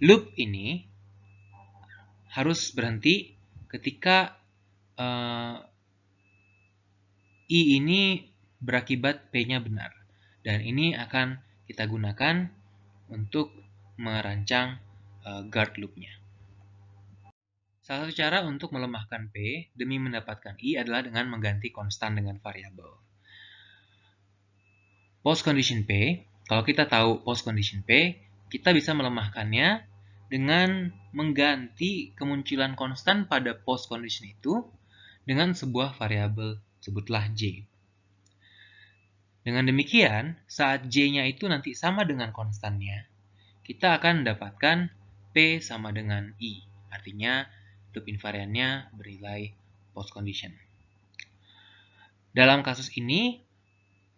Loop ini harus berhenti ketika I ini berakibat P-nya benar. Dan ini akan kita gunakan untuk merancang guard loop-nya. Salah satu cara untuk melemahkan P demi mendapatkan I adalah dengan mengganti konstan dengan variabel. Post condition P, kalau kita tahu post condition P, kita bisa melemahkannya dengan mengganti kemunculan konstan pada post condition itu dengan sebuah variabel, sebutlah J. Dengan demikian, saat J-nya itu nanti sama dengan konstannya, kita akan mendapatkan P P sama dengan I. Artinya loop invariannya bernilai post condition. Dalam kasus ini,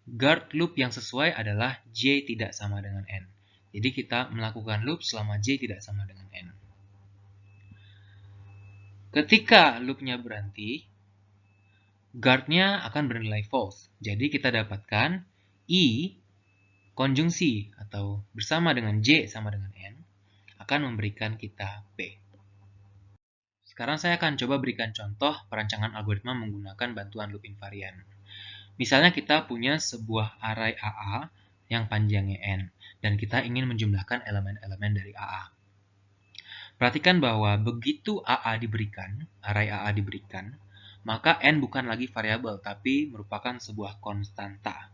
guard loop yang sesuai adalah J tidak sama dengan N. Jadi kita melakukan loop selama J tidak sama dengan N. Ketika loopnya berhenti, guard-nya akan bernilai false. Jadi kita dapatkan I konjungsi atau bersama dengan J sama dengan N akan memberikan kita P. Sekarang saya akan coba berikan contoh perancangan algoritma menggunakan bantuan loop invarian. Misalnya kita punya sebuah array AA yang panjangnya N, dan kita ingin menjumlahkan elemen-elemen dari AA. Perhatikan bahwa begitu AA diberikan, array AA diberikan, maka N bukan lagi variabel, tapi merupakan sebuah konstanta.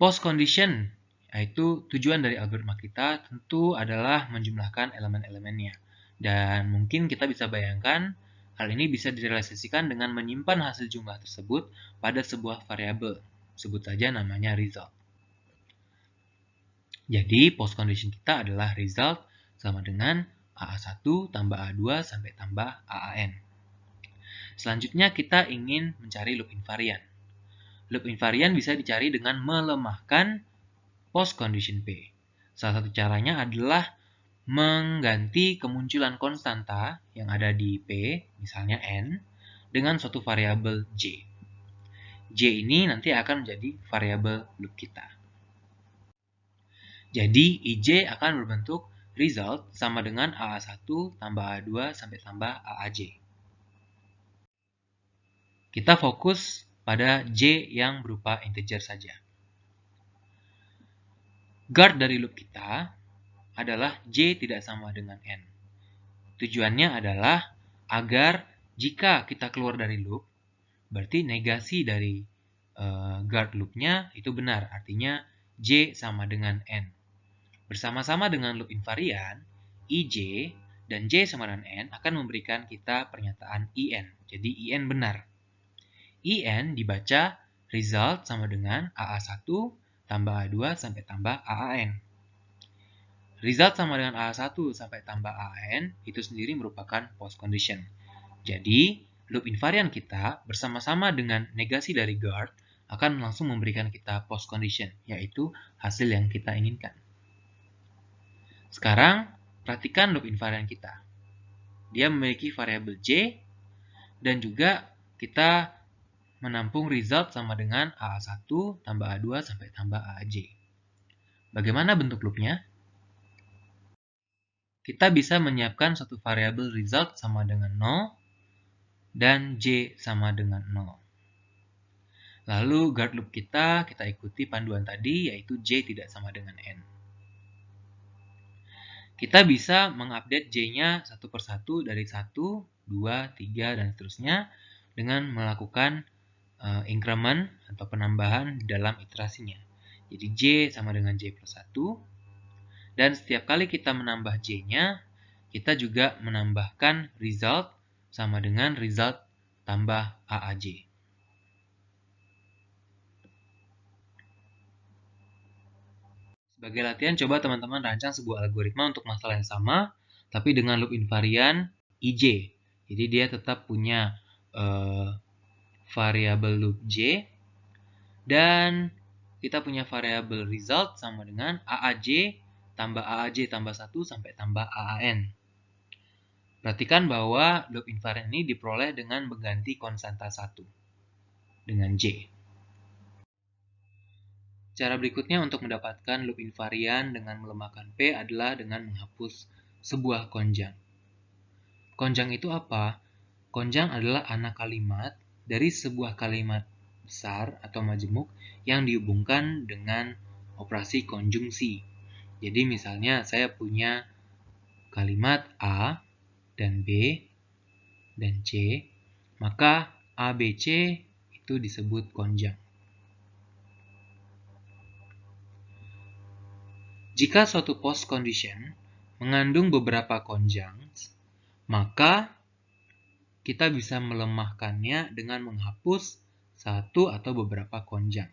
Post condition, yaitu tujuan dari algoritma kita tentu adalah menjumlahkan elemen-elemennya. Dan mungkin kita bisa bayangkan, hal ini bisa direalisasikan dengan menyimpan hasil jumlah tersebut pada sebuah variabel. Sebut saja namanya result. Jadi, post condition kita adalah result sama dengan AA1 tambah A2 sampai tambah AAN. Selanjutnya kita ingin mencari loop invarian. Loop invarian bisa dicari dengan melemahkan post condition P. Salah satu caranya adalah mengganti kemunculan konstanta yang ada di P, misalnya N, dengan suatu variabel J. J ini nanti akan menjadi variabel loop kita. Jadi, IJ akan berbentuk result sama dengan AA1 tambah A2 sampai tambah AAJ. Kita fokus pada J yang berupa integer saja. Guard dari loop kita adalah J tidak sama dengan N. Tujuannya adalah agar jika kita keluar dari loop, berarti negasi dari guard loopnya itu benar. Artinya J sama dengan N. Bersama-sama dengan loop invarian, IJ dan J sama dengan N akan memberikan kita pernyataan IN. Jadi IN benar. IN dibaca result sama dengan AA1 tambah A2 sampai tambah AAN. Result sama dengan AA1 sampai tambah AAN itu sendiri merupakan post condition. Jadi, loop invarian kita bersama-sama dengan negasi dari guard akan langsung memberikan kita post condition, yaitu hasil yang kita inginkan. Sekarang, perhatikan loop invarian kita. Dia memiliki variabel J, dan juga kita menampung result sama dengan AA1 tambah A2 sampai tambah AAJ. Bagaimana bentuk loopnya? Kita bisa menyiapkan suatu variabel result sama dengan 0 dan J sama dengan 0. Lalu guard loop kita ikuti panduan tadi, yaitu J tidak sama dengan N. Kita bisa mengupdate J-nya satu persatu dari 1, 2, 3, dan seterusnya dengan melakukan increment atau penambahan dalam iterasinya. Jadi J sama dengan J plus 1. Dan setiap kali kita menambah J-nya, kita juga menambahkan result sama dengan result tambah AAJ. Sebagai latihan, coba teman-teman rancang sebuah algoritma untuk masalah yang sama, tapi dengan loop invarian IJ. Jadi dia tetap punya variabel loop J, dan kita punya variabel result sama dengan AAJ tambah 1 sampai tambah AAN. Perhatikan bahwa loop invariant ini diperoleh dengan mengganti konstanta 1 dengan J. Cara berikutnya untuk mendapatkan loop invariant dengan melemahkan P adalah dengan menghapus sebuah konjang. Konjang itu apa? Konjang adalah anak kalimat dari sebuah kalimat besar atau majemuk yang dihubungkan dengan operasi konjungsi. Jadi misalnya saya punya kalimat A dan B dan C, maka A, B, C itu disebut konjang. Jika suatu post condition mengandung beberapa konjang, maka kita bisa melemahkannya dengan menghapus satu atau beberapa konjang.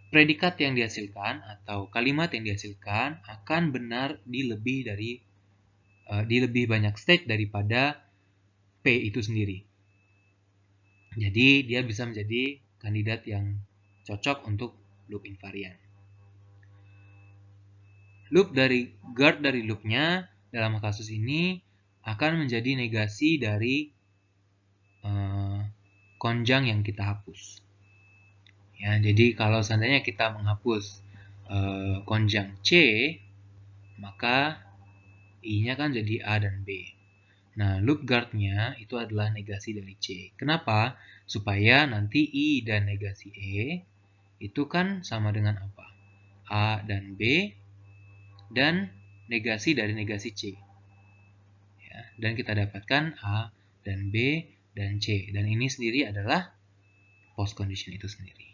predikat yang dihasilkan atau kalimat yang dihasilkan akan benar di lebih banyak state daripada P itu sendiri. Jadi dia bisa menjadi kandidat yang cocok untuk loop invariant. Guard dari loopnya dalam kasus ini akan menjadi negasi dari konjang yang kita hapus. Ya, jadi kalau seandainya kita menghapus konjang C, maka I-nya kan jadi A dan B. Nah, loop guard-nya itu adalah negasi dari C. Kenapa? Supaya nanti I dan negasi E itu kan sama dengan apa? A dan B dan negasi dari negasi C. Ya, dan kita dapatkan A dan B dan C. Dan ini sendiri adalah post condition itu sendiri.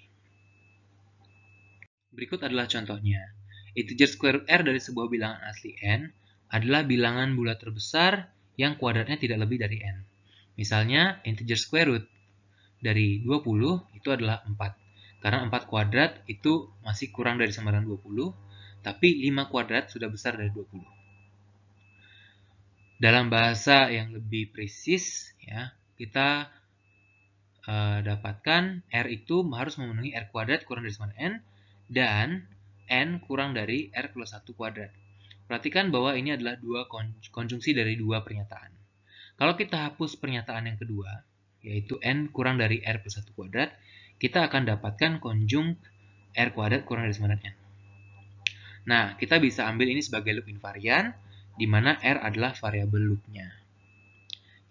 Berikut adalah contohnya. Integer square root R dari sebuah bilangan asli N adalah bilangan bulat terbesar yang kuadratnya tidak lebih dari N. Misalnya, integer square root dari 20 itu adalah 4. Karena 4 kuadrat itu masih kurang dari sama dengan 20, tapi 5 kuadrat sudah besar dari 20. Dalam bahasa yang lebih presis, ya, kita dapatkan R itu harus memenuhi R kuadrat kurang dari sama dengan N, dan N kurang dari R plus 1 kuadrat. Perhatikan bahwa ini adalah dua konjungsi dari dua pernyataan. Kalau kita hapus pernyataan yang kedua, yaitu N kurang dari R plus 1 kuadrat, kita akan dapatkan konjung R kuadrat kurang dari sama dengan N. Nah, kita bisa ambil ini sebagai loop invariant, di mana R adalah variabel loopnya.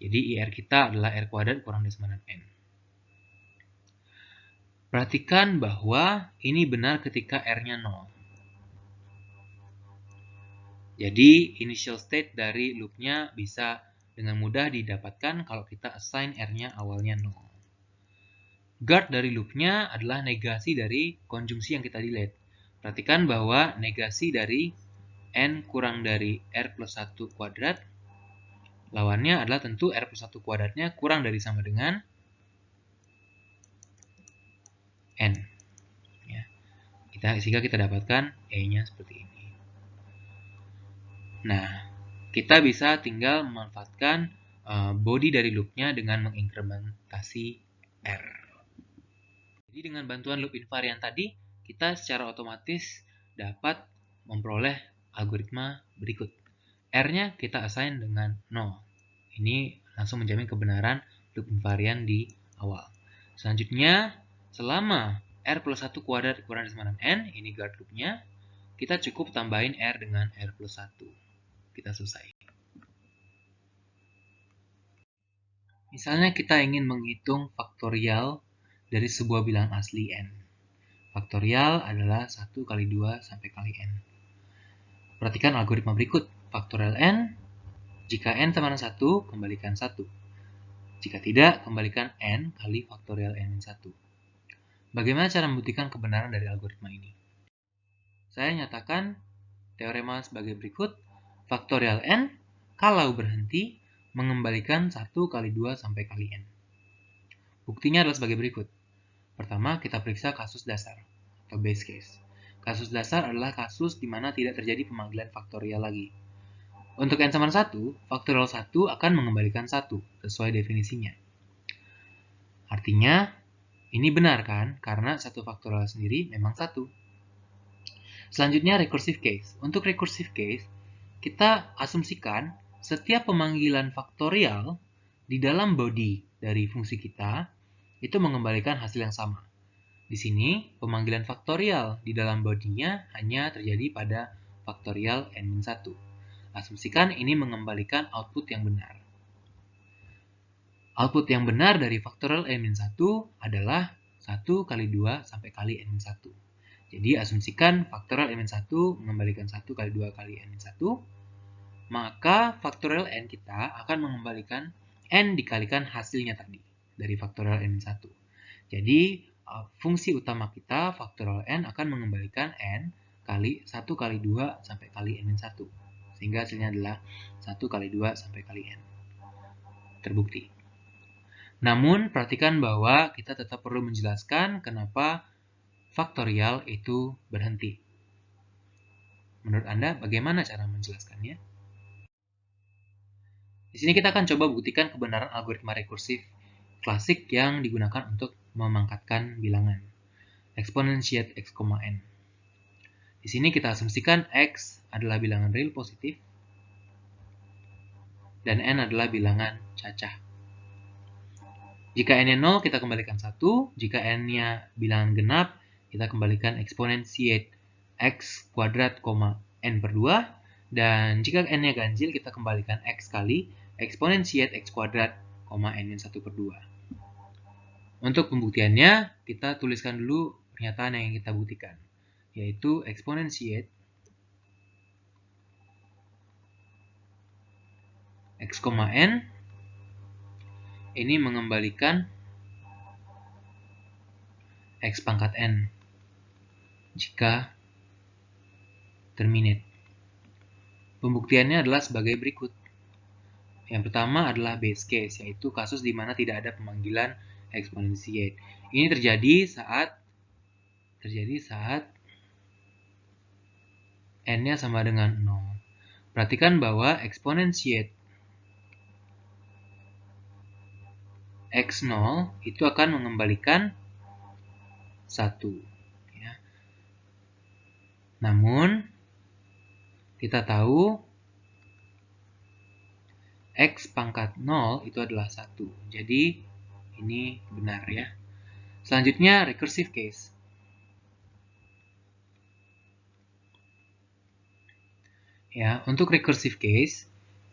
Jadi IR kita adalah R kuadrat kurang dari sama dengan N. Perhatikan bahwa ini benar ketika R-nya 0. Jadi, initial state dari loop-nya bisa dengan mudah didapatkan kalau kita assign R-nya awalnya 0. Guard dari loop-nya adalah negasi dari konjungsi yang kita delete. Perhatikan bahwa negasi dari N kurang dari R plus 1 kuadrat, lawannya adalah tentu R plus 1 kuadratnya kurang dari sama dengan N. Ya. Sehingga kita dapatkan E-nya seperti ini. Nah, kita bisa tinggal memanfaatkan body dari loop-nya dengan menginkrementasi R. Jadi dengan bantuan loop invariant tadi, kita secara otomatis dapat memperoleh algoritma berikut. R-nya kita assign dengan 0. Ini langsung menjamin kebenaran loop invariant di awal. Selanjutnya, selama R plus 1 kuadrat kurang dari sama dengan N, ini guard loop-nya, kita cukup tambahin R dengan R plus 1. Kita selesai. Misalnya kita ingin menghitung faktorial dari sebuah bilangan asli N. Faktorial adalah 1 kali 2 sampai kali N. Perhatikan algoritma berikut. Faktorial N, jika N sama dengan 1, kembalikan 1. Jika tidak, kembalikan N kali faktorial N-1. Bagaimana cara membuktikan kebenaran dari algoritma ini? Saya nyatakan teorema sebagai berikut. Faktorial N, kalau berhenti, mengembalikan 1 kali 2 sampai kali N. Buktinya adalah sebagai berikut. Pertama, kita periksa kasus dasar atau base case. Kasus dasar adalah kasus di mana tidak terjadi pemanggilan faktorial lagi. Untuk N sama 1, faktorial 1 akan mengembalikan 1 sesuai definisinya. Artinya, ini benar kan? Karena 1 faktorial sendiri memang 1. Selanjutnya, recursive case. Untuk recursive case, kita asumsikan setiap pemanggilan faktorial di dalam body dari fungsi kita itu mengembalikan hasil yang sama. Di sini, pemanggilan faktorial di dalam body-nya hanya terjadi pada faktorial N-1. Asumsikan ini mengembalikan output yang benar. Output yang benar dari faktorial N-1 adalah 1 kali 2 sampai kali N-1. Jadi, asumsikan faktorial N-1 mengembalikan 1 kali 2 kali N-1, maka faktorial N kita akan mengembalikan N dikalikan hasilnya tadi dari faktorial N-1. Jadi, fungsi utama kita, faktorial N, akan mengembalikan N kali 1 kali 2 sampai kali N-1. Sehingga hasilnya adalah 1 kali 2 sampai kali N. Terbukti. Namun, perhatikan bahwa kita tetap perlu menjelaskan kenapa faktorial itu berhenti. Menurut Anda, bagaimana cara menjelaskannya? Di sini kita akan coba buktikan kebenaran algoritma rekursif klasik yang digunakan untuk memangkatkan bilangan. Exponentiate x, n. Di sini kita asumsikan x adalah bilangan real positif dan n adalah bilangan cacah. Jika n-nya 0, kita kembalikan 1. Jika n-nya bilangan genap, kita kembalikan exponentiate x kuadrat, n per 2. Dan jika n-nya ganjil, kita kembalikan x kali exponentiate x kuadrat, n-1 per 2. Untuk pembuktiannya, kita tuliskan dulu pernyataan yang kita buktikan, yaitu exponentiate x, n ini mengembalikan x pangkat n jika terminate. Pembuktiannya adalah sebagai berikut. Yang pertama adalah base case, yaitu kasus di mana tidak ada pemanggilan exponentiate. Ini terjadi saat n-nya sama dengan 0. Perhatikan bahwa exponentiate x0 itu akan mengembalikan 1. Ya. Namun, kita tahu x pangkat 0 itu adalah 1. Jadi, ini benar ya. Selanjutnya, recursive case. Ya, untuk recursive case,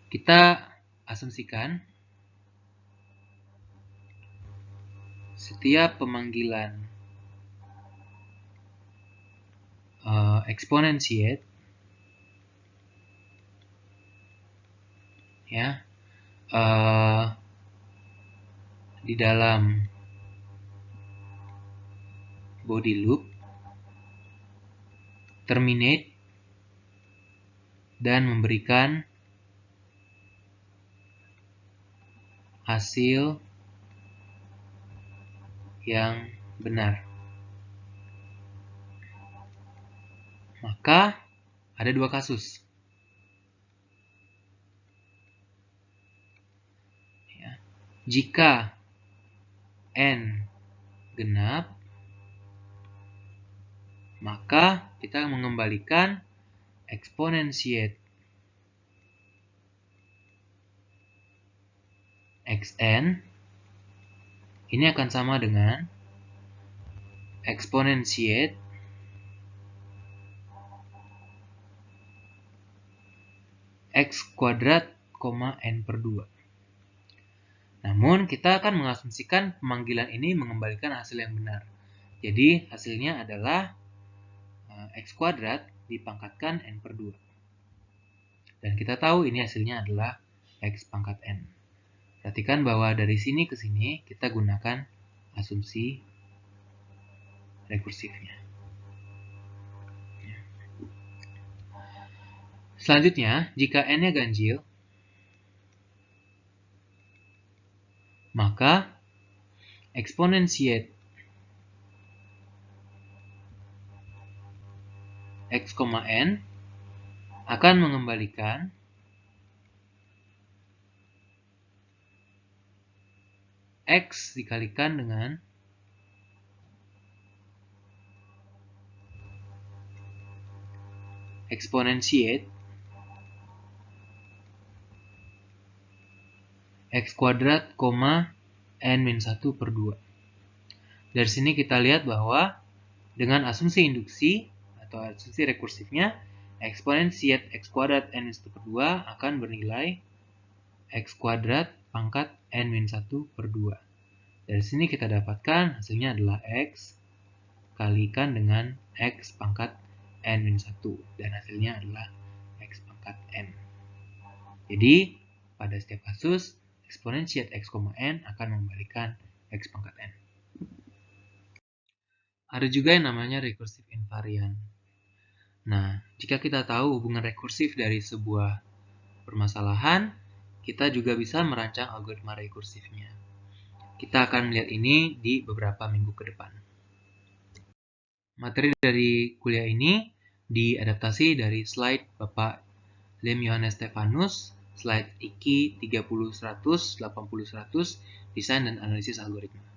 kita asumsikan setiap pemanggilan exponentiate ya di dalam body loop terminate dan memberikan hasil yang benar. Maka ada dua kasus. Ya. Jika n genap, maka kita mengembalikan exponentiate xn ini akan sama dengan exponentiate x kuadrat, n per 2. Namun, kita akan mengasumsikan pemanggilan ini mengembalikan hasil yang benar. Jadi, hasilnya adalah x kuadrat dipangkatkan n per 2. Dan kita tahu ini hasilnya adalah x pangkat n. Perhatikan bahwa dari sini ke sini kita gunakan asumsi rekursifnya. Selanjutnya, jika n-nya ganjil, maka exponentiate x, n akan mengembalikan x dikalikan dengan exponentiate x kuadrat, n-1 per 2. Dari sini kita lihat bahwa dengan asumsi induksi atau asumsi rekursifnya, exponentiate x kuadrat n-1 per 2 akan bernilai x kuadrat pangkat n-1 per 2. Dari sini kita dapatkan hasilnya adalah x kalikan dengan x pangkat n-1 dan hasilnya adalah x pangkat n. Jadi, pada setiap kasus, exponentiate x, n akan mengembalikan x pangkat n. Ada juga yang namanya recursive invariant. Nah, jika kita tahu hubungan rekursif dari sebuah permasalahan, kita juga bisa merancang algoritma rekursifnya. Kita akan melihat ini di beberapa minggu ke depan. Materi dari kuliah ini diadaptasi dari slide Bapak Lem Yohanes Stefanus, slide IKI 30-100, 80-100, desain dan analisis algoritma.